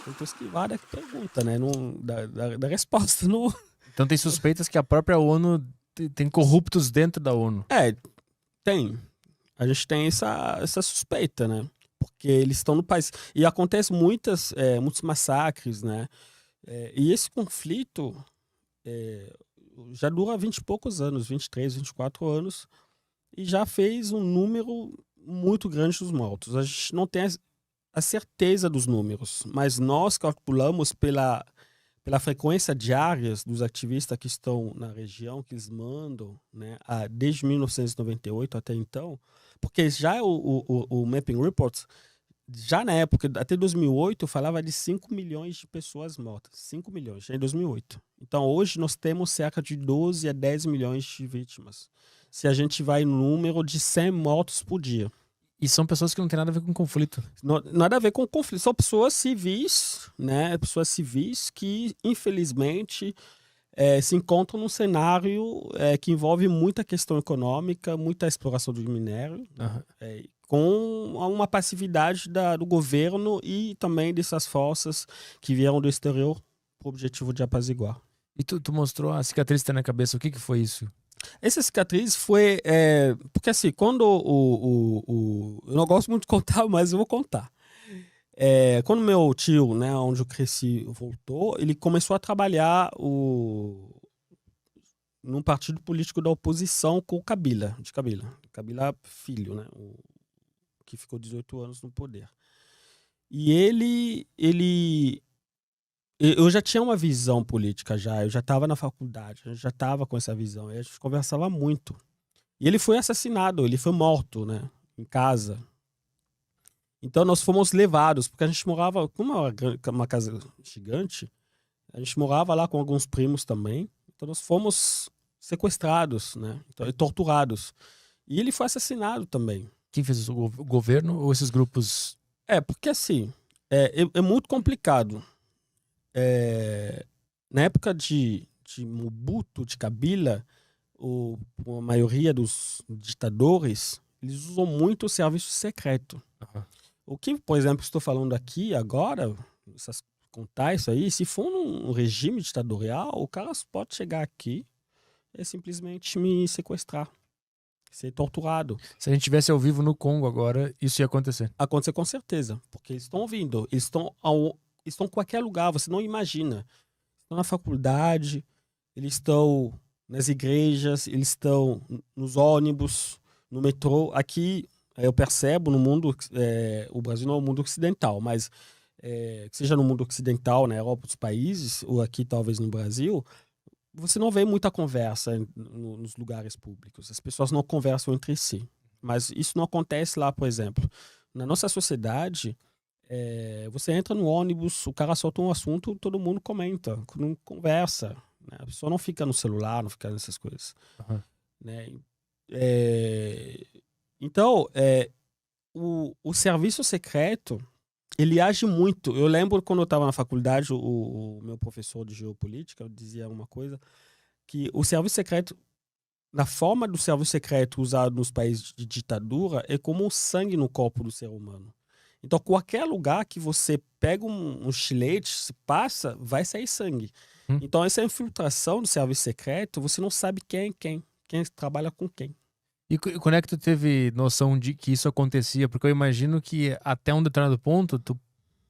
tentou esquivar da pergunta, né? Não, da resposta. Não... Então tem suspeitas que a própria ONU tem corruptos dentro da ONU. Tem. A gente tem essa suspeita, né? Porque eles estão no país. E acontece muitos massacres, né? E esse conflito já dura 20 e poucos anos, 23, 24 anos, e já fez um número muito grande dos mortos. A gente não tem a certeza dos números, mas nós calculamos pela frequência diária dos ativistas que estão na região, que eles mandam, né, desde 1998 até então, porque já o Mapping Report, já na época, até 2008, falava de 5 milhões de pessoas mortas. 5 milhões, já em 2008. Então, hoje, nós temos cerca de 12 a 10 milhões de vítimas. Se a gente vai no número de 100 mortos por dia. E são pessoas que não têm nada a ver com conflito. Nada a ver com conflito. São pessoas civis, né? Pessoas civis que, infelizmente, se encontram num cenário que envolve muita questão econômica, muita exploração do minério, com uma passividade do governo e também dessas forças que vieram do exterior com o objetivo de apaziguar. E tu mostrou a cicatriz que tá na cabeça, o que foi isso? Essa cicatriz foi... porque assim, quando eu não gosto muito de contar, mas eu vou contar. Quando meu tio, né, onde eu cresci, voltou, ele começou a trabalhar num partido político da oposição com o Kabila filho, né, que ficou 18 anos no poder. E eu já tinha uma visão política eu já estava na faculdade, a gente já estava com essa visão, e a gente conversava muito. E ele foi assassinado, ele foi morto, né, em casa. Então nós fomos levados, porque a gente morava, como uma casa gigante, a gente morava lá com alguns primos também, então nós fomos sequestrados, né, e torturados. E ele foi assassinado também. Quem fez isso? O governo ou esses grupos? Porque assim, é muito complicado. Na época de Mobutu, de Kabila, a maioria dos ditadores, eles usam muito o serviço secreto. O que, por exemplo, estou falando aqui agora, contar isso aí, se for num regime ditatorial, o cara pode chegar aqui e simplesmente me sequestrar, ser torturado. Se a gente estivesse ao vivo no Congo agora, isso ia acontecer? Acontecer com certeza, porque eles estão ouvindo, eles estão em qualquer lugar, você não imagina. Estão na faculdade, eles estão nas igrejas, eles estão nos ônibus, no metrô. Aqui eu percebo no mundo, o Brasil não é o mundo ocidental, mas que seja no mundo ocidental, na Europa, outros países, ou aqui talvez no Brasil, você não vê muita conversa nos lugares públicos. As pessoas não conversam entre si. Mas isso não acontece lá, por exemplo. Na nossa sociedade, você entra no ônibus, o cara solta um assunto, todo mundo comenta, não conversa. Né? A pessoa não fica no celular, não fica nessas coisas. Né? Então, o serviço secreto, ele age muito. Eu lembro quando eu estava na faculdade, o meu professor de geopolítica dizia uma coisa, que o serviço secreto, na forma do serviço secreto usado nos países de ditadura, é como o sangue no corpo do ser humano. Então, qualquer lugar que você pega um estilete, se passa, vai sair sangue. Então, essa infiltração do serviço secreto, você não sabe quem trabalha com quem. E quando é que tu teve noção de que isso acontecia? Porque eu imagino que até um determinado ponto, tu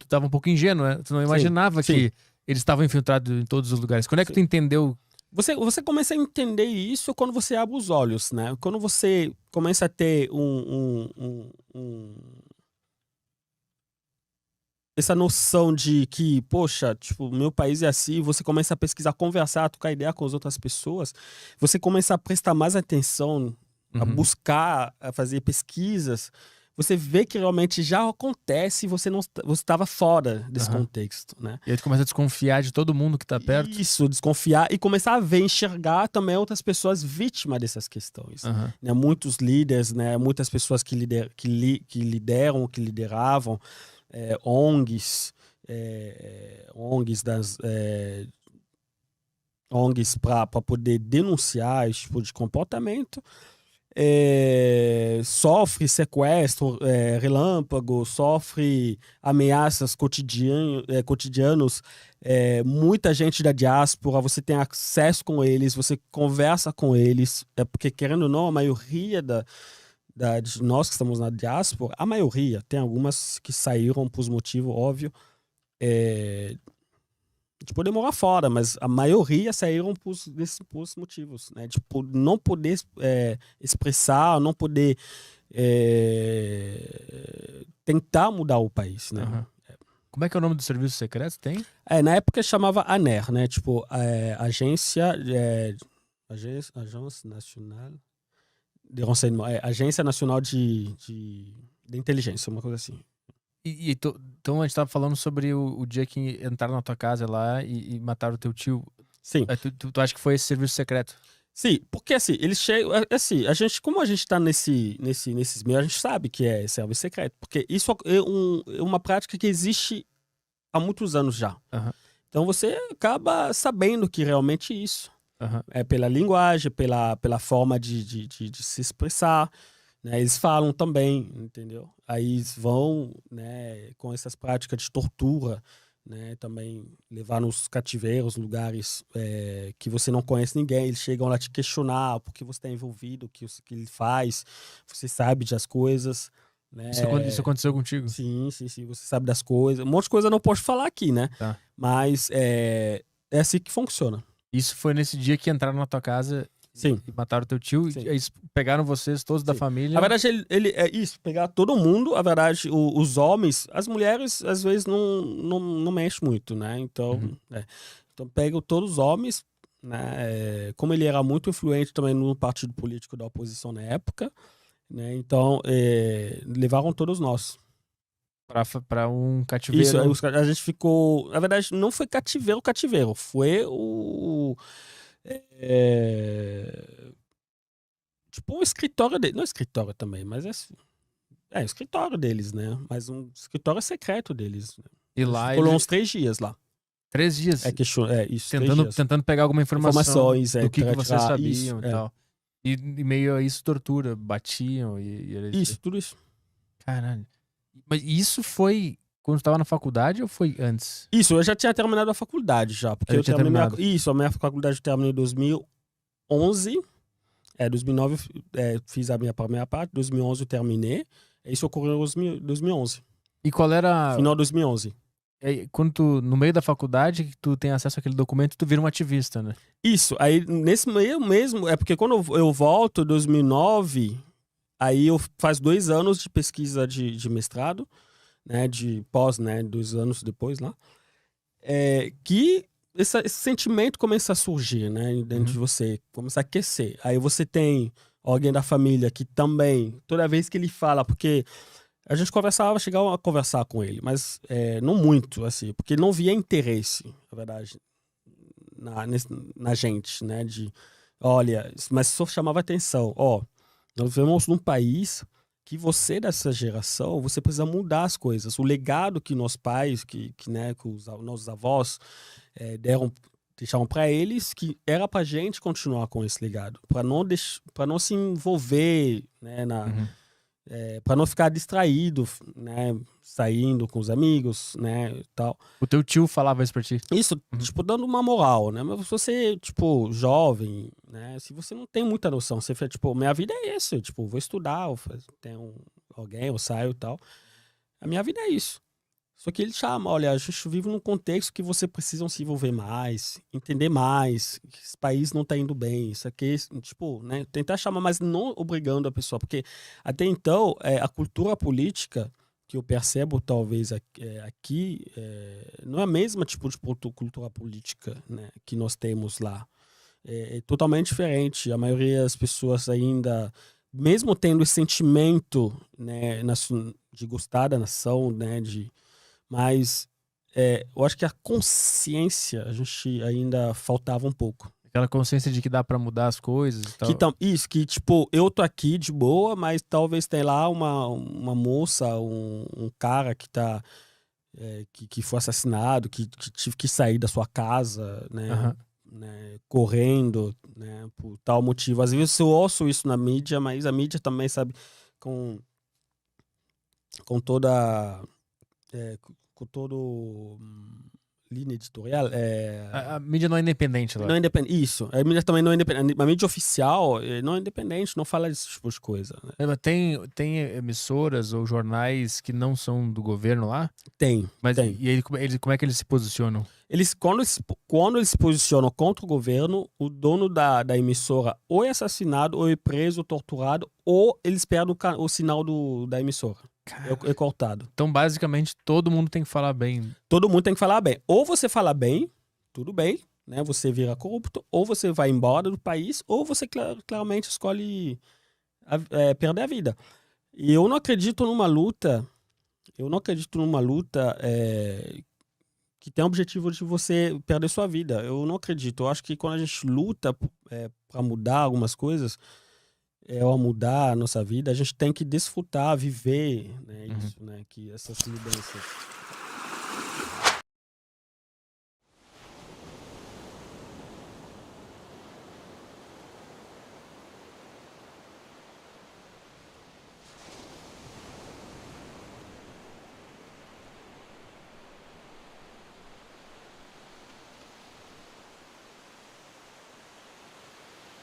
tava um pouco ingênuo, né? Tu não imaginava que eles estavam infiltrados em todos os lugares. Quando é que tu entendeu? Você começa a entender isso quando você abre os olhos, né? Quando você começa a ter essa noção de que, poxa, tipo, meu país é assim, você começa a pesquisar, conversar, trocar ideia com as outras pessoas, você começa a prestar mais atenção, a buscar, a fazer pesquisas, você vê que realmente já acontece e você estava fora desse contexto, né? E aí tu começa a desconfiar de todo mundo que tá perto. Isso, desconfiar e começar a ver, enxergar também outras pessoas vítimas dessas questões. Né? Muitos líderes, né? Muitas pessoas que lideravam, ONGs, ONGs para poder denunciar esse tipo de comportamento. sofre sequestro, relâmpago, sofre ameaças cotidianos, muita gente da diáspora, você tem acesso com eles, você conversa com eles, porque querendo ou não, a maioria de nós que estamos na diáspora, a maioria, tem algumas que saíram por motivo óbvio, de poder morar fora, mas a maioria saíram por motivos, né? Tipo, não poder expressar, não poder tentar mudar o país, né? Uhum. Como é que é o nome do serviço secreto? Tem? Na época chamava ANER, né? Tipo, Agência Nacional de Renseignement, Agência Nacional de Inteligência, uma coisa assim. Então a gente tava falando sobre o dia que entraram na tua casa lá e mataram o teu tio. Sim. Tu acha que foi esse serviço secreto? Sim, porque assim, eles chegam. Assim, como a gente tá nesses meios, a gente sabe que é serviço secreto. Porque isso é uma prática que existe há muitos anos já. Uhum. Então você acaba sabendo que realmente é isso. Uhum. É pela linguagem, pela forma de se expressar. Né? Eles falam também, entendeu? Aí eles vão, né, com essas práticas de tortura, né, também levar nos cativeiros, lugares que você não conhece ninguém, eles chegam lá te questionar por que você está envolvido, o que ele faz, você sabe das coisas. Né? Isso aconteceu contigo? Sim, você sabe das coisas. Um monte de coisa eu não posso falar aqui, né? Tá. Mas é assim que funciona. Isso foi nesse dia que entraram na tua casa. Sim. E mataram teu tio. Sim. E eles pegaram vocês todos da família. Na verdade, ele é isso, pegar todo mundo. Na verdade, os homens, as mulheres, às vezes, não mexem muito, né? Então, então pegam todos os homens, né? Como ele era muito influente também no partido político da oposição na época, né? Então, levaram todos nós. Pra um cativeiro. Isso, a gente ficou... Na verdade, não foi cativeiro, foi tipo um escritório dele. Não é escritório também, mas é escritório deles, né? Mas um escritório secreto deles. Né? E lá ficou uns 3 dias lá. 3 dias? Isso, tentando pegar alguma informações do que vocês sabiam isso, e tal. E meio a isso, tortura, batiam e Isso, tudo isso. Caralho. Mas isso foi quando tu tava na faculdade ou foi antes? Isso, eu já tinha terminado a faculdade já. Porque eu terminei a minha faculdade eu terminei em 2011. 2009 fiz a minha primeira parte, 2011 eu terminei. Isso ocorreu em 2011. E qual era... Final de 2011. Quando tu, no meio da faculdade, que tu tem acesso àquele documento, tu vira um ativista, né? Isso, aí nesse meio mesmo, porque quando eu volto, 2009, aí eu faço 2 anos de pesquisa de mestrado, né, de pós, né, 2 anos depois lá, que esse sentimento começa a surgir, né, dentro de você, começa a aquecer. Aí você tem alguém da família que também, toda vez que ele fala, porque a gente chegava a conversar com ele, mas não muito, assim, porque não via interesse, na verdade, na gente, né, olha, mas só chamava atenção, nós vivemos num país que você, dessa geração, você precisa mudar as coisas. O legado que nossos pais, que os nossos avós deixaram para eles, que era para a gente continuar com esse legado, para não se envolver, né, para não ficar distraído, né, saindo com os amigos, né, tal. O teu tio falava isso pra ti? Isso, tipo, dando uma moral, né, mas você, tipo, jovem, né, se você não tem muita noção, você fala, tipo, minha vida é isso, tipo, vou estudar, tenho alguém, eu saio e tal, a minha vida é isso. Só que ele chama, olha, a gente vive num contexto que você precisa se envolver mais, entender mais, que esse país não tá indo bem, isso aqui, tipo, né, tentar chamar, mas não obrigando a pessoa, porque até então, a cultura política que eu percebo, talvez, aqui, não é a mesma tipo de cultura política, né, que nós temos lá. É totalmente diferente. A maioria das pessoas ainda, mesmo tendo esse sentimento, né, de gostar da nação, né, mas eu acho que a consciência, a gente ainda faltava um pouco. Aquela consciência de que dá pra mudar as coisas e tal. Isso, que tipo, eu tô aqui de boa, mas talvez tenha lá uma moça, um cara que tá que foi assassinado, que tive que sair da sua casa, né? né, correndo, né, por tal motivo. Às vezes eu ouço isso na mídia, mas a mídia também, sabe, com toda com todo linha editorial, A mídia não é independente lá. não é independente. Isso, a mídia também não é independente. A mídia oficial não é independente, não fala desse tipo de coisa, né? Mas tem emissoras ou jornais que não são do governo lá? Tem, Mas tem. e aí, como é que eles se posicionam? Quando eles se posicionam contra o governo, o dono da emissora ou é assassinado, ou é preso, torturado, ou eles perdem o sinal da emissora. É cortado. Então, basicamente, todo mundo tem que falar bem. Todo mundo tem que falar bem. Ou você fala bem, tudo bem, né? Você vira corrupto, ou você vai embora do país, ou você claramente escolhe perder a vida. E eu não acredito numa luta que tem o objetivo de você perder sua vida. Eu não acredito. Eu acho que quando a gente luta para mudar algumas coisas, ou mudar a nossa vida, a gente tem que desfrutar, viver, né, isso, né, que essas mudanças.